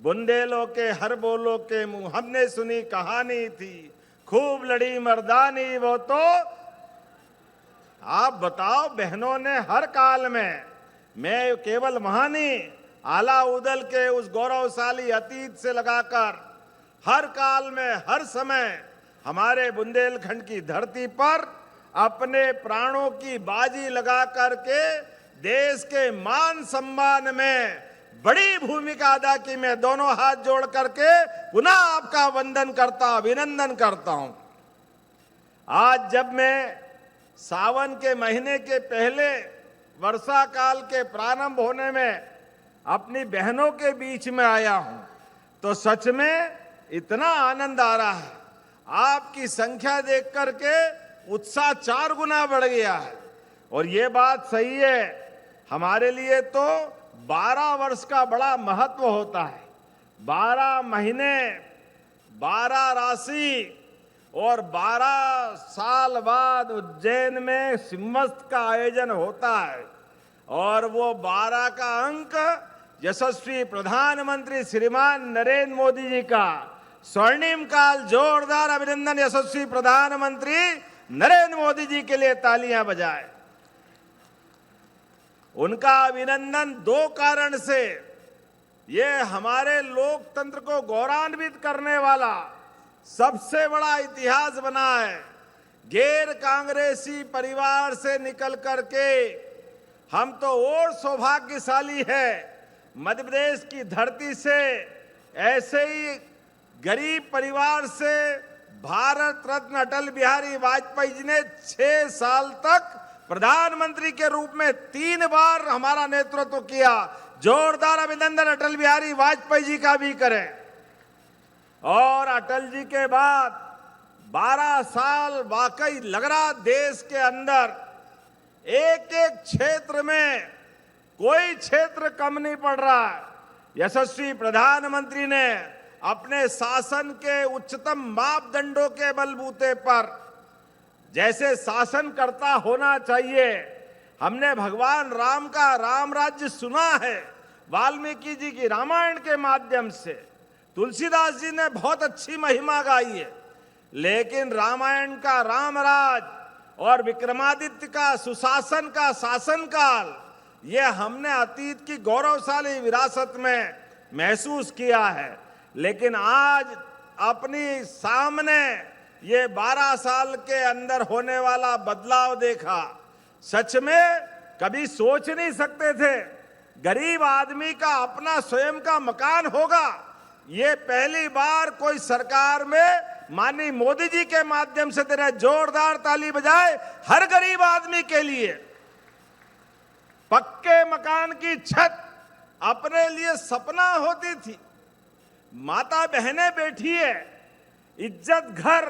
बुंदेलों के हर बोलों के मुंह हमने सुनी कहानी थी, खूब लड़ी मर्दानी वो तो। आप बताओ बहनों ने हर काल में, मैं केवल वहां नहीं, आला उदल के उस गौरवशाली अतीत से लगाकर हर काल में हर समय हमारे बुंदेलखंड की धरती पर अपने प्राणों की बाजी लगा करके देश के मान सम्मान में बड़ी भूमिका अदा की। मैं दोनों हाथ जोड़ करके पुनः आपका वंदन करता, अभिनंदन करता हूं। आज जब मैं सावन के महीने के पहले वर्षा काल के प्रारंभ होने में अपनी बहनों के बीच में आया हूं, तो सच में इतना आनंद आ रहा है। आपकी संख्या देख करके उत्साह 4 गुना बढ़ गया है। और ये बात सही है, हमारे लिए तो 12 वर्ष का बड़ा महत्व होता है। 12 महीने, 12 राशि और 12 साल बाद उज्जैन में सिम्मस्त का आयोजन होता है। और वो 12 का अंक यशस्वी प्रधानमंत्री श्रीमान नरेंद्र मोदी जी का स्वर्णिम काल। जोरदार अभिनंदन यशस्वी प्रधानमंत्री नरेंद्र मोदी जी के लिए, तालियां बजाएं। उनका अभिनंदन 2 कारण से, ये हमारे लोकतंत्र को गौरवान्वित करने वाला सबसे बड़ा इतिहास बना है। गैर कांग्रेसी परिवार से निकल करके हम तो और सौभाग्यशाली है, मध्य प्रदेश की धरती से ऐसे ही गरीब परिवार से भारत रत्न अटल बिहारी वाजपेयी जी ने 6 साल तक प्रधानमंत्री के रूप में 3 बार हमारा नेतृत्व किया। जोरदार अभिनंदन अटल बिहारी वाजपेयी जी का भी करें। और अटल जी के बाद 12 साल वाकई लग रहा देश के अंदर एक एक क्षेत्र में कोई क्षेत्र कम नहीं पड़ रहा है। यशस्वी प्रधानमंत्री ने अपने शासन के उच्चतम मापदंडों के बलबूते पर जैसे शासनकर्ता होना चाहिए, हमने भगवान राम का राम राज्य सुना है वाल्मीकि जी की रामायण के माध्यम से। तुलसीदास जी ने बहुत अच्छी महिमा गाई है, लेकिन रामायण का रामराज और विक्रमादित्य का सुशासन का शासनकाल, ये हमने अतीत की गौरवशाली विरासत में महसूस किया है। लेकिन आज अपनी सामने ये 12 साल के अंदर होने वाला बदलाव देखा। सच में कभी सोच नहीं सकते थे गरीब आदमी का अपना स्वयं का मकान होगा। ये पहली बार कोई सरकार में माननीय मोदी जी के माध्यम से तेरा जोरदार ताली बजाए हर गरीब आदमी के लिए पक्के मकान की छत अपने लिए सपना होती थी। माता बहनें बैठी है, इज्जत घर,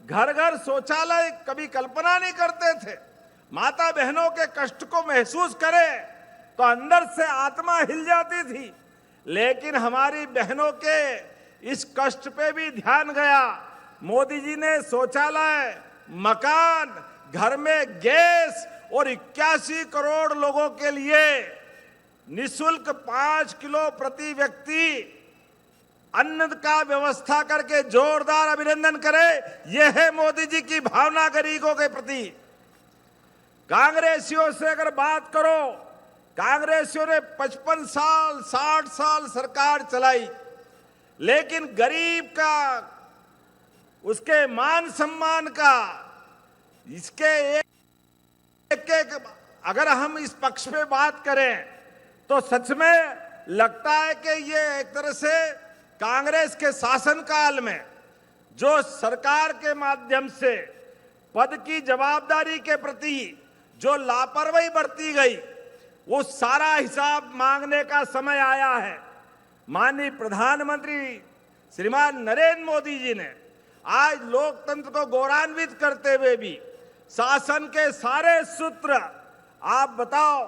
घर घर शौचालय कभी कल्पना नहीं करते थे। माता बहनों के कष्ट को महसूस करे तो अंदर से आत्मा हिल जाती थी। लेकिन हमारी बहनों के इस कष्ट पे भी ध्यान गया। मोदी जी ने शौचालय, मकान, घर में गैस और 81 करोड़ लोगों के लिए निःशुल्क 5 किलो प्रति व्यक्ति अन्न का व्यवस्था करके जोरदार अभिनंदन करें। यह है मोदी जी की भावना गरीबों के प्रति। कांग्रेसियों से अगर बात करो, कांग्रेसियों ने 55 साल 60 साल सरकार चलाई, लेकिन गरीब का, उसके मान सम्मान का, इसके एक अगर हम इस पक्ष पे बात करें तो सच में लगता है कि ये एक तरह से कांग्रेस के शासनकाल में जो सरकार के माध्यम से पद की जवाबदारी के प्रति जो लापरवाही बरती गई, वो सारा हिसाब मांगने का समय आया है। माननीय प्रधानमंत्री श्रीमान नरेंद्र मोदी जी ने आज लोकतंत्र को गौरवान्वित करते हुए भी शासन के सारे सूत्र, आप बताओ,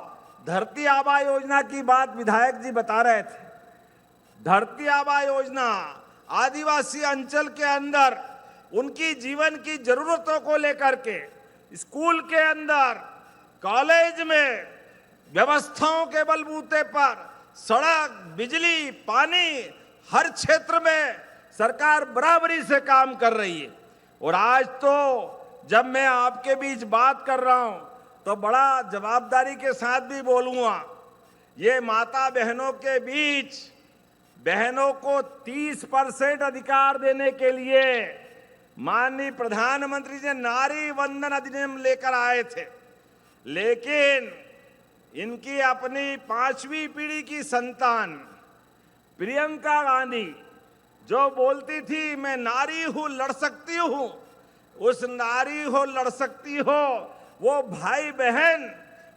धरती आबा योजना की बात विधायक जी बता रहे थे। धरती आबा योजना आदिवासी अंचल के अंदर उनकी जीवन की जरूरतों को लेकर के स्कूल के अंदर, कॉलेज में व्यवस्थाओं के बलबूते पर सड़क, बिजली, पानी हर क्षेत्र में सरकार बराबरी से काम कर रही है। और आज तो जब मैं आपके बीच बात कर रहा हूं तो बड़ा जवाबदारी के साथ भी बोलूंगा। ये माता बहनों के बीच बहनों को 30% अधिकार देने के लिए माननीय प्रधानमंत्री जी नारी वंदन अधिनियम लेकर आए थे, लेकिन इनकी अपनी 5वीं पीढ़ी की संतान प्रियंका गांधी जो बोलती थी मैं नारी हूं, लड़ सकती हूं, उस नारी हो लड़ सकती हो वो भाई बहन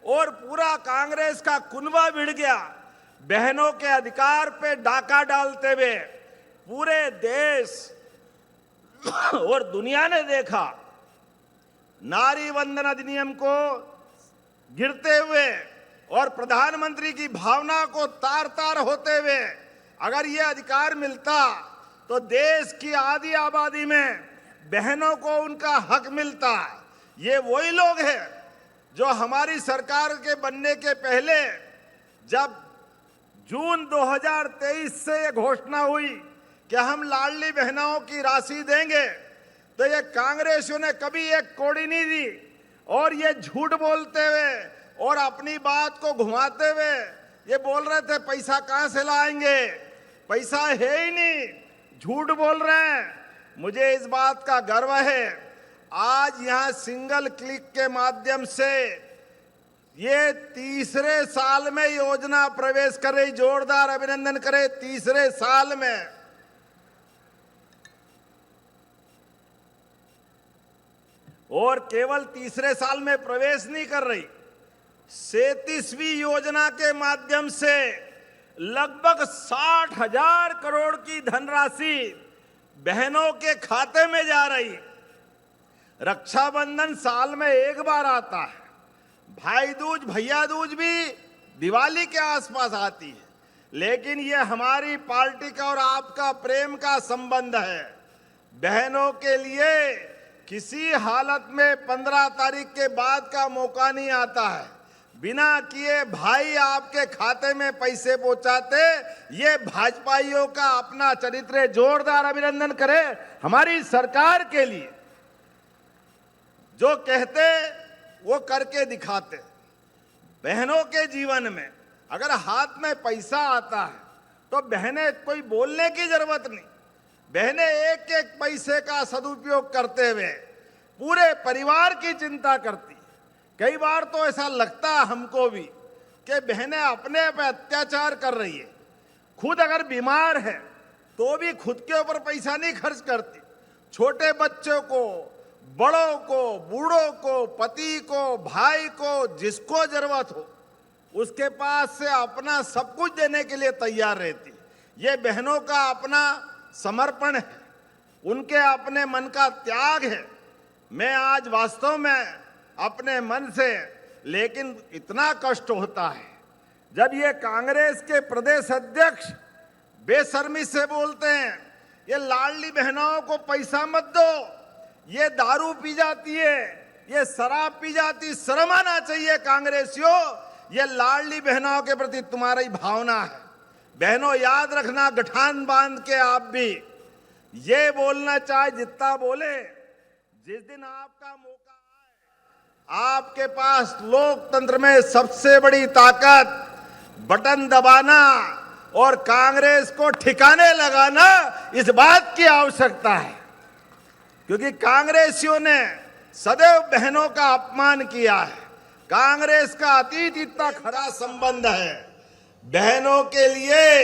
और पूरा कांग्रेस का कुनबा भिड़ गया। बहनों के अधिकार पे डाका डालते हुए पूरे देश और दुनिया ने देखा नारी वंदन अधिनियम को गिरते हुए और प्रधानमंत्री की भावना को तार तार होते हुए अगर ये अधिकार मिलता तो देश की आधी आबादी में बहनों को उनका हक मिलता। ये वही लोग हैं जो हमारी सरकार के बनने के पहले जब जून 2023 से ये घोषणा हुई कि हम लाडली बहनों की राशि देंगे, तो ये कांग्रेसियों ने कभी एक कौड़ी नहीं दी और ये झूठ बोलते हुए और अपनी बात को घुमाते हुए ये बोल रहे थे पैसा कहां से लाएंगे, पैसा है ही नहीं, झूठ बोल रहे हैं। मुझे इस बात का गर्व है आज यहां सिंगल क्लिक के माध्यम से ये तीसरे साल में योजना प्रवेश कर रही। जोरदार अभिनंदन करें, तीसरे साल में। और केवल तीसरे साल में प्रवेश नहीं कर रही, 37वीं योजना के माध्यम से लगभग 60,000 करोड़ की धनराशि बहनों के खाते में जा रही। रक्षाबंधन साल में एक बार आता है, भाई दूज भैया दूज भी दिवाली के आसपास आती है, लेकिन ये हमारी पार्टी का और आपका प्रेम का संबंध है। बहनों के लिए किसी हालत में 15 तारीख के बाद का मौका नहीं आता है। बिना किए भाई आपके खाते में पैसे पहुंचाते, ये भाजपाइयों का अपना चरित्र है। जोरदार अभिनंदन करें हमारी सरकार के लिए जो कहते वो करके दिखाते। बहनों के जीवन में अगर हाथ में पैसा आता है तो बहनें कोई बोलने की जरूरत नहीं, बहनें एक एक पैसे का सदुपयोग करते हुए पूरे परिवार की चिंता करती। कई बार तो ऐसा लगता है हमको भी कि बहनें अपने पे अत्याचार कर रही है, खुद अगर बीमार है तो भी खुद के ऊपर पैसा नहीं खर्च करती। छोटे बच्चों को, बड़ों को, बूढ़ों को, पति को, भाई को, जिसको जरूरत हो उसके पास से अपना सब कुछ देने के लिए तैयार रहती। ये बहनों का अपना समर्पण है, उनके अपने मन का त्याग है। मैं आज वास्तव में अपने मन से, लेकिन इतना कष्ट होता है जब ये कांग्रेस के प्रदेश अध्यक्ष बेशर्मी से बोलते हैं ये लाडली बहनों को पैसा मत दो, ये दारू पी जाती है, ये शराब पी जाती। शर्म आना चाहिए कांग्रेसियों, ये लाडली बहनों के प्रति तुम्हारी भावना है। बहनों याद रखना, गठान बांध के आप भी ये बोलना चाहे जितना बोले, जिस दिन आपका मौका आए, आपके पास लोकतंत्र में सबसे बड़ी ताकत बटन दबाना और कांग्रेस को ठिकाने लगाना, इस बात की आवश्यकता है। क्योंकि कांग्रेसियों ने सदैव बहनों का अपमान किया है। कांग्रेस का अतीत इतना खरा संबंध है। बहनों के लिए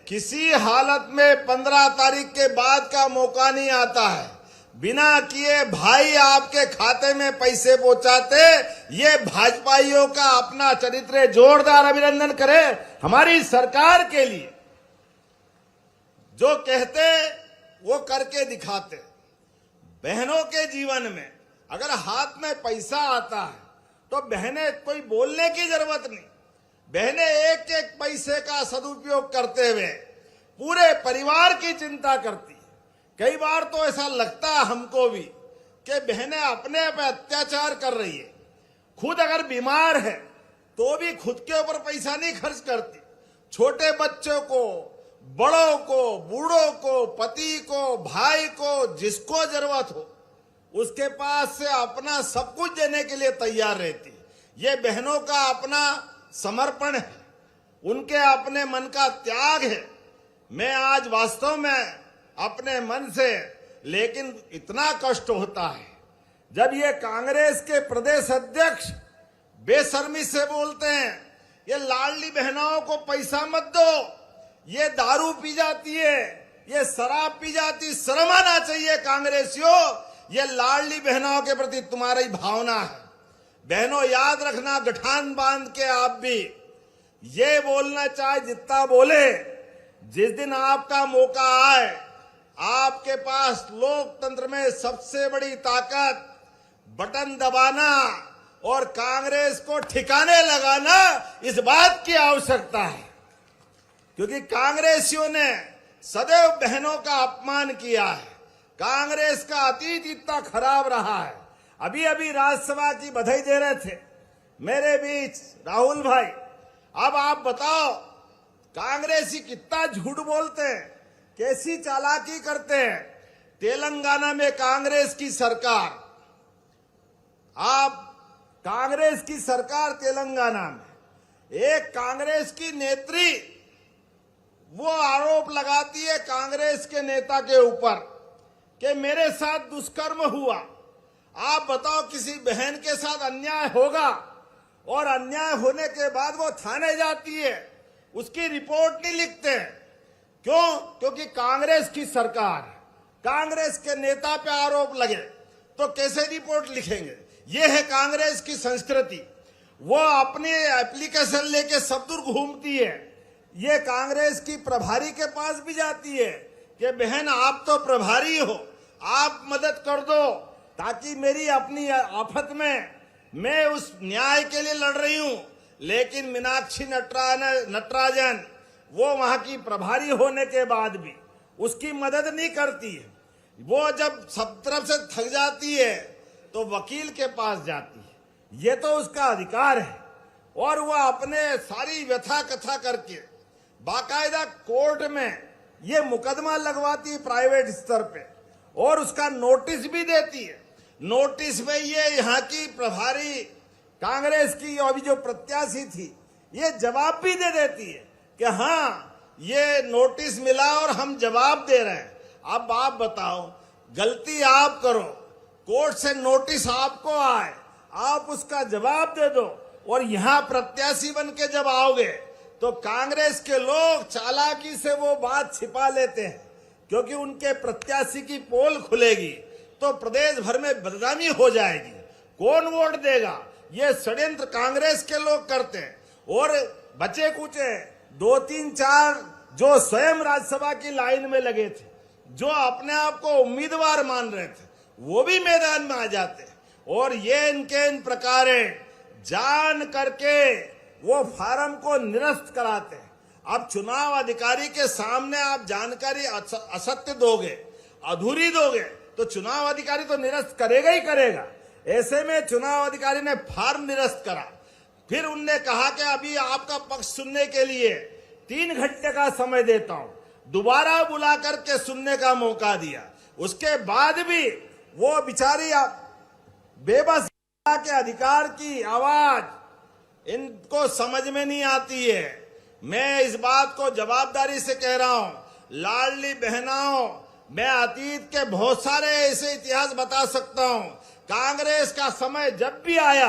किसी हालत में 15 तारीख के बाद का मौका नहीं आता है। बिना किए भाई आपके खाते में पैसे पहुंचाते, ये भाजपाइयों का अपना चरित्र है। जोरदार अभिनंदन करें हमारी सरकार के लिए जो कहते वो करके दिखाते। बहनों के जीवन में अगर हाथ में पैसा आता है तो बहनें कोई बोलने की जरूरत नहीं, बहनें एक एक पैसे का सदुपयोग करते हुए पूरे परिवार की चिंता करती। कई बार तो ऐसा लगता है हमको भी कि बहनें अपने पे अत्याचार कर रही है, खुद अगर बीमार है तो भी खुद के ऊपर पैसा नहीं खर्च करती। छोटे बच्चों को, बड़ों को, बूढ़ों को, पति को, भाई को, जिसको जरूरत हो उसके पास से अपना सब कुछ देने के लिए तैयार रहती है। ये बहनों का अपना समर्पण है, उनके अपने मन का त्याग है। मैं आज वास्तव में अपने मन से, लेकिन इतना कष्ट होता है जब ये कांग्रेस के प्रदेश अध्यक्ष बेशर्मी से बोलते हैं, ये लाडली बहनों को पैसा मत दो, ये दारू पी जाती है, ये शराब पी जाती, शर्म आना चाहिए कांग्रेसियों, ये लाडली बहनों के प्रति तुम्हारी भावना है। बहनों याद रखना, गठान बांध के आप भी ये बोलना चाहे जितना बोले, जिस दिन आपका मौका आए, आपके पास लोकतंत्र में सबसे बड़ी ताकत बटन दबाना और कांग्रेस को ठिकाने लगाना, इस बात की आवश्यकता है। क्योंकि कांग्रेसियों ने सदैव बहनों का अपमान किया है। कांग्रेस का अतीत इतना खराब रहा है। अभी अभी राज्यसभा की बधाई दे रहे थे मेरे बीच राहुल भाई। अब आप बताओ, कांग्रेसी कितना झूठ बोलते हैं, कैसी चालाकी करते हैं। तेलंगाना में कांग्रेस की सरकार, आप कांग्रेस की सरकार तेलंगाना में, एक कांग्रेस की नेत्री वो आरोप लगाती है कांग्रेस के नेता के ऊपर कि मेरे साथ दुष्कर्म हुआ। आप बताओ, किसी बहन के साथ अन्याय होगा और अन्याय होने के बाद वो थाने जाती है, उसकी रिपोर्ट नहीं लिखते हैं। क्यों? क्योंकि कांग्रेस की सरकार, कांग्रेस के नेता पे आरोप लगे तो कैसे रिपोर्ट लिखेंगे। ये है कांग्रेस की संस्कृति। वो अपने एप्लीकेशन लेके सब दूर घूमती है। ये कांग्रेस की प्रभारी के पास भी जाती है कि बहन आप तो प्रभारी हो, आप मदद कर दो ताकि मेरी अपनी आफत में मैं उस न्याय के लिए लड़ रही हूं। लेकिन मीनाक्षी नटराजन वो वहां की प्रभारी होने के बाद भी उसकी मदद नहीं करती है। वो जब सब तरफ से थक जाती है तो वकील के पास जाती है। ये तो उसका अधिकार है। और वह अपने सारी व्यथा कथा करके बाकायदा कोर्ट में ये मुकदमा लगवाती है प्राइवेट स्तर पे, और उसका नोटिस भी देती है। नोटिस में ये यहाँ की प्रभारी कांग्रेस की अभी जो प्रत्याशी थी, ये जवाब भी दे देती है कि हाँ ये नोटिस मिला और हम जवाब दे रहे हैं। अब आप बताओ, गलती आप करो, कोर्ट से नोटिस आपको आए, आप उसका जवाब दे दो, और यहाँ प्रत्याशी बन के जब आओगे तो कांग्रेस के लोग चालाकी से वो बात छिपा लेते हैं, क्योंकि उनके प्रत्याशी की पोल खुलेगी तो प्रदेश भर में बदनामी हो जाएगी। कौन वोट देगा? ये षड्यंत्र कांग्रेस के लोग करते हैं। और बचे कुचे 2, 3, 4 जो स्वयं राज्यसभा की लाइन में लगे थे, जो अपने आप को उम्मीदवार मान रहे थे, वो भी मैदान में आ जाते। और ये इनके इन प्रकार जान करके वो फार्म को निरस्त कराते हैं। अब चुनाव अधिकारी के सामने आप जानकारी असत्य दोगे, अधूरी दोगे, तो चुनाव अधिकारी तो निरस्त करेगा ही करेगा। ऐसे में चुनाव अधिकारी ने फार्म निरस्त करा। फिर उनने कहा कि अभी आपका पक्ष सुनने के लिए 3 घंटे का समय देता हूं। दोबारा बुला करके सुनने का मौका दिया। उसके बाद भी वो बेचारी बेबस के अधिकार की आवाज इनको समझ में नहीं आती है। मैं इस बात को जवाबदारी से कह रहा हूं, लाडली बहनाओं, मैं अतीत के बहुत सारे ऐसे इतिहास बता सकता हूं। कांग्रेस का समय जब भी आया,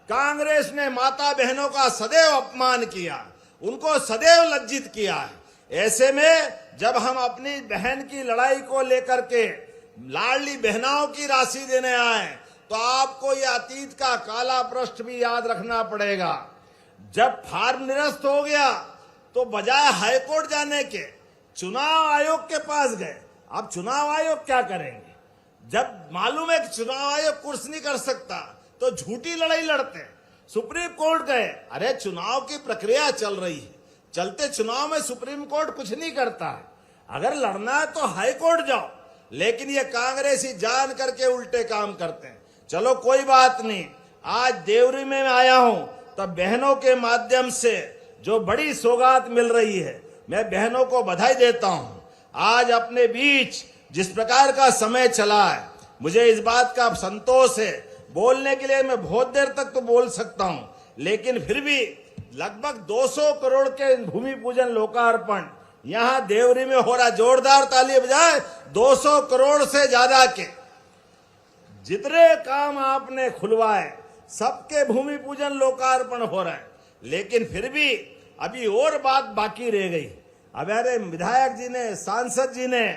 कांग्रेस ने माता बहनों का सदैव अपमान किया, उनको सदैव लज्जित किया है। ऐसे में जब हम अपनी बहन की लड़ाई को लेकर के लाडली बहनाओं की राशि देने आए, तो आपको यह अतीत का काला पृष्ठ भी याद रखना पड़ेगा। जब फार्म निरस्त हो गया तो बजाय हाईकोर्ट जाने के चुनाव आयोग के पास गए। अब चुनाव आयोग क्या करेंगे? जब मालूम है कि चुनाव आयोग कुछ नहीं कर सकता तो झूठी लड़ाई लड़ते हैं। सुप्रीम कोर्ट गए, अरे चुनाव की प्रक्रिया चल रही है, चलते चुनाव में सुप्रीम कोर्ट कुछ नहीं करता है, अगर लड़ना है तो हाई कोर्ट जाओ। लेकिन ये कांग्रेसी जान करके उल्टे काम करते हैं। चलो कोई बात नहीं, आज देवरी में आया हूं, तब बहनों के माध्यम से जो बड़ी सौगात मिल रही है, मैं बहनों को बधाई देता हूं। आज अपने बीच जिस प्रकार का समय चला है, मुझे इस बात का संतोष है। बोलने के लिए मैं बहुत देर तक तो बोल सकता हूं, लेकिन फिर भी लगभग 200 करोड़ के भूमि पूजन लोकार्पण यहां देवरी में हो रहा। जोरदार ताली बजाए। 200 करोड़ से ज्यादा के जितने काम आपने खुलवाए, सबके भूमि पूजन लोकार्पण हो रहा है। लेकिन फिर भी अभी और बात बाकी रह गई। हमारे विधायक जी ने, सांसद जी ने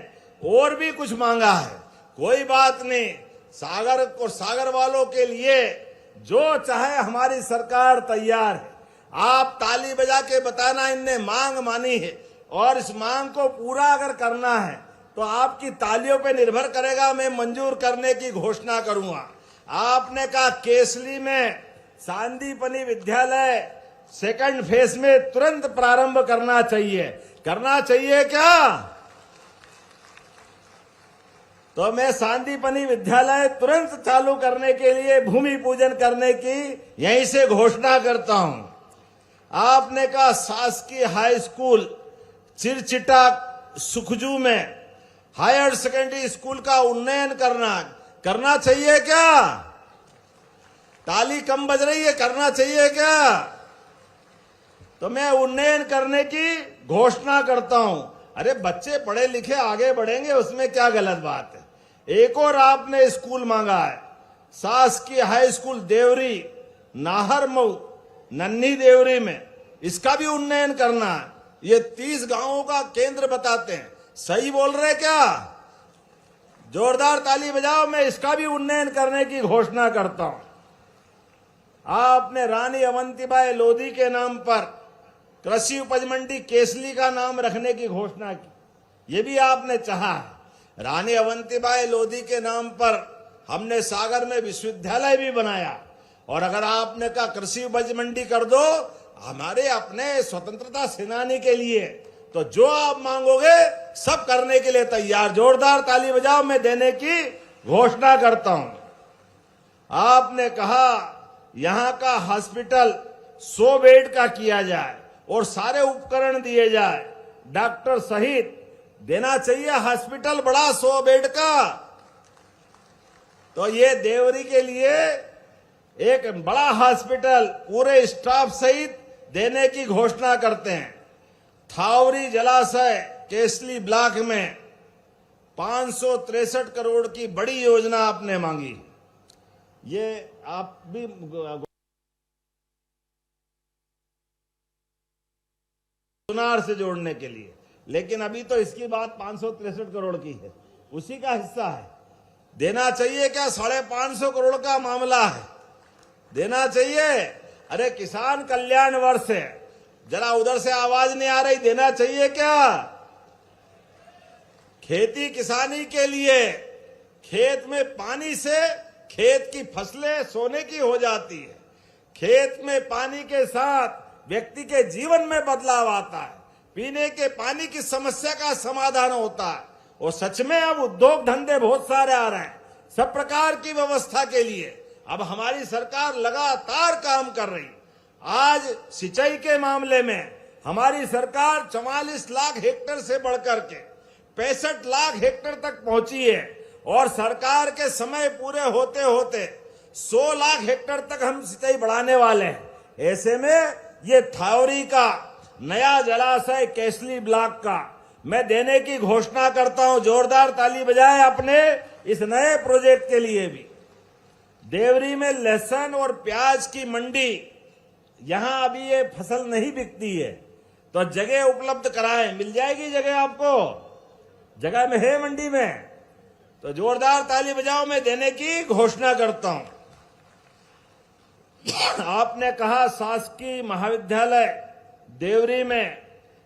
और भी कुछ मांगा है। कोई बात नहीं, सागर और सागर वालों के लिए जो चाहे हमारी सरकार तैयार है। आप ताली बजा के बताना इनने मांग मानी है, और इस मांग को पूरा अगर करना है तो आपकी तालियों पे निर्भर करेगा। मैं मंजूर करने की घोषणा करूंगा। आपने कहा केसली में सांदीपनी विद्यालय सेकंड फेज में तुरंत प्रारंभ करना चाहिए। करना चाहिए क्या? तो मैं सांदीपनी विद्यालय तुरंत चालू करने के लिए भूमि पूजन करने की यहीं से घोषणा करता हूं। आपने कहा शासकीय हाई स्कूल चिरचिटा सुखजू में हायर सेकेंडरी स्कूल का उन्नयन करना चाहिए क्या? ताली कम बज रही है, करना चाहिए क्या? तो मैं उन्नयन करने की घोषणा करता हूं। अरे बच्चे पढ़े लिखे आगे बढ़ेंगे, उसमें क्या गलत बात है। एक और आपने स्कूल मांगा है, शासकीय हाई स्कूल देवरी नाहरमऊ नन्ही देवरी में, इसका भी उन्नयन करना है। ये 30 गांवों का केंद्र बताते हैं। सही बोल रहे क्या? जोरदार ताली बजाओ। मैं इसका भी उन्नयन करने की घोषणा करता हूं। आपने रानी अवंतीबाई लोधी के नाम पर कृषि उपज मंडी केसली का नाम रखने की घोषणा की। ये भी आपने चाहा है। रानी अवंतीबाई लोधी के नाम पर हमने सागर में विश्वविद्यालय भी बनाया। और अगर आपने कहा कृषि उपज मंडी कर दो हमारे अपने स्वतंत्रता सेनानी के लिए, तो जो आप मांगोगे सब करने के लिए तैयार। जोरदार ताली बजाओ। मैं देने की घोषणा करता हूं। आपने कहा यहां का हॉस्पिटल 100 बेड का किया जाए और सारे उपकरण दिए जाए, डॉक्टर सहित देना चाहिए हॉस्पिटल बड़ा 100 बेड का। तो ये देवरी के लिए एक बड़ा हॉस्पिटल पूरे स्टाफ सहित देने की घोषणा करते हैं। थावरी जलाशय केसली ब्लॉक में 563 करोड़ की बड़ी योजना आपने मांगी। ये आप भी सुनार से जोड़ने के लिए, लेकिन अभी तो इसकी बात 563 करोड़ की है, उसी का हिस्सा है। देना चाहिए क्या? 550 करोड़ का मामला है, देना चाहिए। अरे किसान कल्याण वर्ष है, जरा उधर से आवाज नहीं आ रही, देना चाहिए क्या? खेती किसानी के लिए खेत में पानी से खेत की फसलें सोने की हो जाती है। खेत में पानी के साथ व्यक्ति के जीवन में बदलाव आता है, पीने के पानी की समस्या का समाधान होता है। और सच में अब उद्योग धंधे बहुत सारे आ रहे हैं। सब प्रकार की व्यवस्था के लिए अब हमारी सरकार लगातार काम कर रही। आज सिंचाई के मामले में हमारी सरकार 44 लाख हेक्टेयर से बढ़कर के 65 लाख हेक्टेयर तक पहुंची है। और सरकार के समय पूरे होते होते 100 लाख हेक्टेयर तक हम सिंचाई बढ़ाने वाले हैं। ऐसे में ये थावरी का नया जलाशय केसली ब्लॉक का मैं देने की घोषणा करता हूं। जोरदार ताली बजाएं अपने इस नए प्रोजेक्ट के लिए भी। देवरी में लहसुन और प्याज की मंडी, यहां अभी ये फसल नहीं बिकती है, तो जगह उपलब्ध कराएं। मिल जाएगी जगह, आपको जगह में है मंडी में, तो जोरदार ताली बजाओ। मैं देने की घोषणा करता हूं। आपने कहा शासकीय महाविद्यालय देवरी में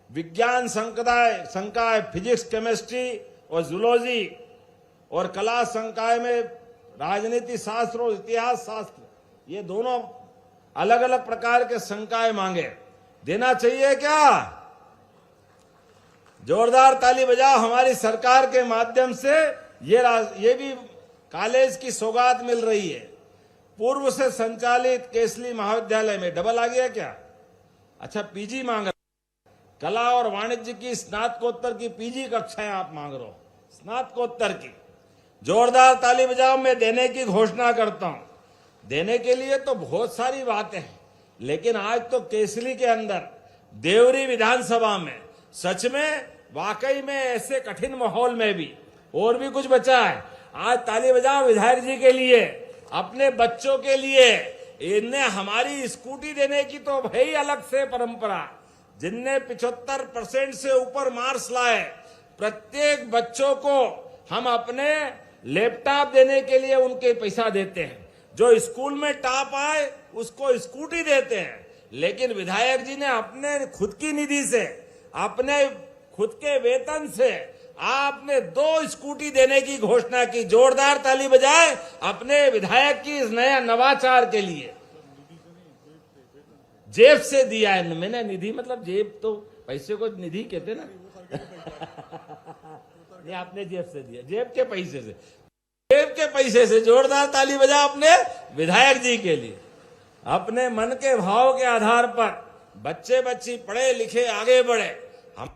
विज्ञान संकाय फिजिक्स केमिस्ट्री और जूलॉजी और कला संकाय में राजनीति शास्त्र और इतिहास शास्त्र, ये दोनों अलग अलग प्रकार के संकाय मांगे। देना चाहिए क्या? जोरदार ताली बजाओ। हमारी सरकार के माध्यम से ये भी कॉलेज की सौगात मिल रही है। पूर्व से संचालित केसली महाविद्यालय में डबल आ गया क्या? अच्छा, पीजी मांग रहा। कला और वाणिज्य की स्नातकोत्तर की पीजी कक्षाएं आप मांग रहे हो, स्नातकोत्तर की, जोरदार ताली बजाओ। मैं देने की घोषणा करता हूं। देने के लिए तो बहुत सारी बातें हैं, लेकिन आज तो केसली के अंदर देवरी विधानसभा में सच में वाकई में ऐसे कठिन माहौल में भी और भी कुछ बचा है। आज ताली बजाओ विधायक जी के लिए, अपने बच्चों के लिए। इन्हें हमारी स्कूटी देने की तो भाई अलग से परंपरा, जिनने 75% से ऊपर मार्क्स लाए, प्रत्येक बच्चों को हम अपने लैपटॉप देने के लिए उनके पैसा देते हैं। जो स्कूल में टॉप आए उसको स्कूटी देते हैं। लेकिन विधायक जी ने अपने खुद की निधि से, अपने खुद के वेतन से आपने 2 स्कूटी देने की घोषणा की। जोरदार ताली बजाए अपने विधायक की इस नया नवाचार के लिए। जेब से दिया है मैंने, निधि मतलब जेब तो पैसे को निधि कहते ना। ये आपने जेब से दिया, जेब के पैसे से, जेब के पैसे से। जोरदार ताली बजा अपने विधायक जी के लिए। अपने मन के भाव के आधार पर बच्चे बच्ची पढ़े लिखे आगे बढ़े, हम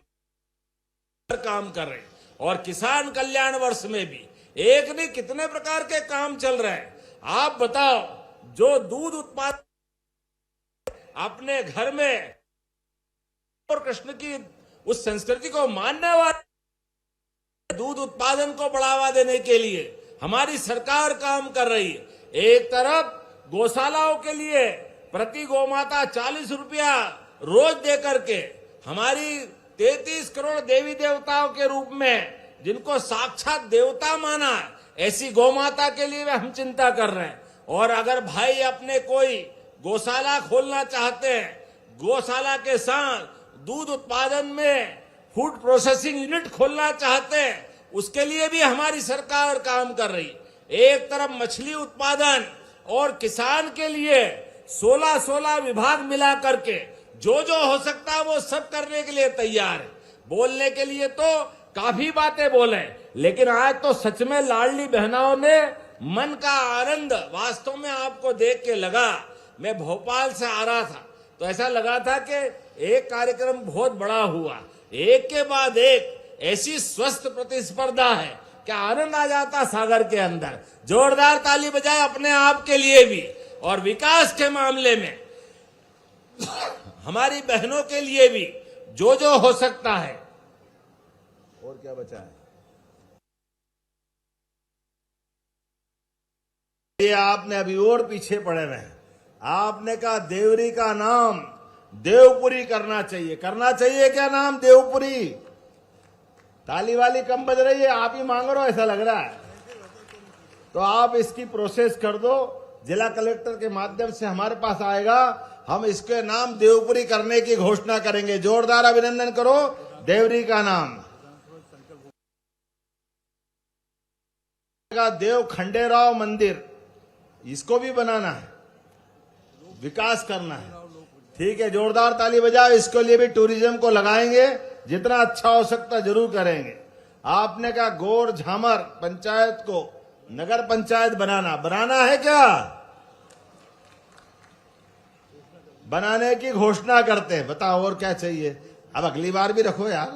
काम कर रहे हैं। और किसान कल्याण वर्ष में भी एक नहीं कितने प्रकार के काम चल रहे हैं। आप बताओ, जो दूध उत्पादन अपने घर में और कृष्ण की उस संस्कृति को मानने वाले, दूध उत्पादन को बढ़ावा देने के लिए हमारी सरकार काम कर रही है। एक तरफ गौशालाओं के लिए प्रति गौमाता 40 रुपया रोज दे करके हमारी 33 करोड़ देवी देवताओं के रूप में जिनको साक्षात देवता माना, ऐसी गौमाता के लिए हम चिंता कर रहे हैं। और अगर भाई अपने कोई गौशाला खोलना चाहते हैं, गौशाला के साथ दूध उत्पादन में फूड प्रोसेसिंग यूनिट खोलना चाहते हैं, उसके लिए भी हमारी सरकार काम कर रही है। एक तरफ मछली उत्पादन और किसान के लिए 16 विभाग मिला करके जो हो सकता है वो सब करने के लिए तैयार है। बोलने के लिए तो काफी बातें बोले, लेकिन आज तो सच में लाडली बहनाओं ने मन का आनंद वास्तव में आपको देख के लगा। मैं भोपाल से आ रहा था तो ऐसा लगा था कि एक कार्यक्रम बहुत बड़ा हुआ, एक के बाद एक ऐसी स्वस्थ प्रतिस्पर्धा है, क्या आनंद आ जाता सागर के अंदर। जोरदार ताली बजाए अपने आप के लिए भी, और विकास के मामले में हमारी बहनों के लिए भी जो हो सकता है। और क्या बचा है? ये आपने अभी और पीछे पड़े हुए हैं। आपने कहा देवरी का नाम देवपुरी करना चाहिए। करना चाहिए क्या नाम देवपुरी? ताली वाली कम बज रही है, आप ही मांग रहे हो ऐसा लग रहा है। तो आप इसकी प्रोसेस कर दो, जिला कलेक्टर के माध्यम से हमारे पास आएगा, हम इसके नाम देवपुरी करने की घोषणा करेंगे। जोरदार अभिनंदन करो देवरी का नाम। देव खंडेराव मंदिर, इसको भी बनाना है, विकास करना है। ठीक है, जोरदार ताली बजाओ। इसके लिए भी टूरिज्म को लगाएंगे, जितना अच्छा हो सकता जरूर करेंगे। आपने कहा गोर झामर पंचायत को नगर पंचायत बनाना है क्या? बनाने की घोषणा करते हैं। बताओ और क्या चाहिए? अब अगली बार भी रखो यार,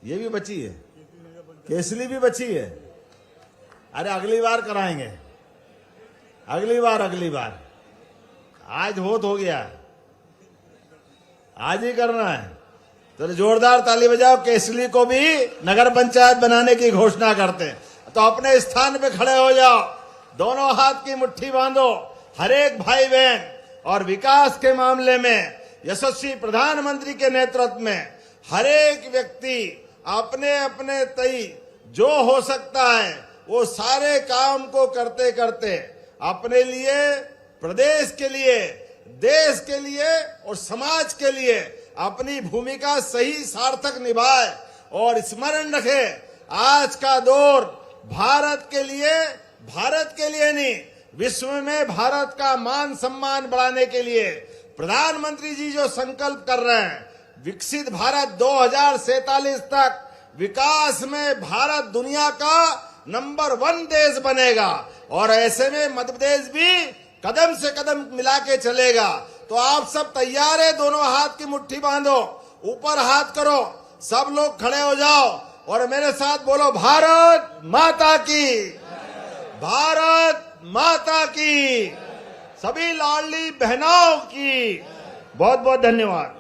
ये भी बची है, केसली भी बची है। अरे अगली बार कराएंगे, अगली बार। आज बहुत हो गया, आज ही करना है। तो जोरदार ताली बजाओ, केसली को भी नगर पंचायत बनाने की घोषणा करते हैं। तो अपने स्थान पे खड़े हो जाओ, दोनों हाथ की मुट्ठी बांधो, हर एक भाई बहन, और विकास के मामले में यशस्वी प्रधानमंत्री के नेतृत्व में हर एक व्यक्ति अपने अपने तय जो हो सकता है वो सारे काम को करते करते अपने लिए, प्रदेश के लिए, देश के लिए और समाज के लिए अपनी भूमिका सही सार्थक निभाए। और स्मरण रखे, आज का दौर भारत के लिए नहीं, विश्व में भारत का मान सम्मान बढ़ाने के लिए प्रधानमंत्री जी जो संकल्प कर रहे हैं, विकसित भारत 2047 तक विकास में भारत दुनिया का नंबर 1 देश बनेगा। और ऐसे में मध्य प्रदेश भी कदम से कदम मिला के चलेगा। तो आप सब तैयार है? दोनों हाथ की मुट्ठी बांधो, ऊपर हाथ करो, सब लोग खड़े हो जाओ और मेरे साथ बोलो, भारत माता की, भारत माता की, सभी लाडली बहनों की। बहुत बहुत धन्यवाद।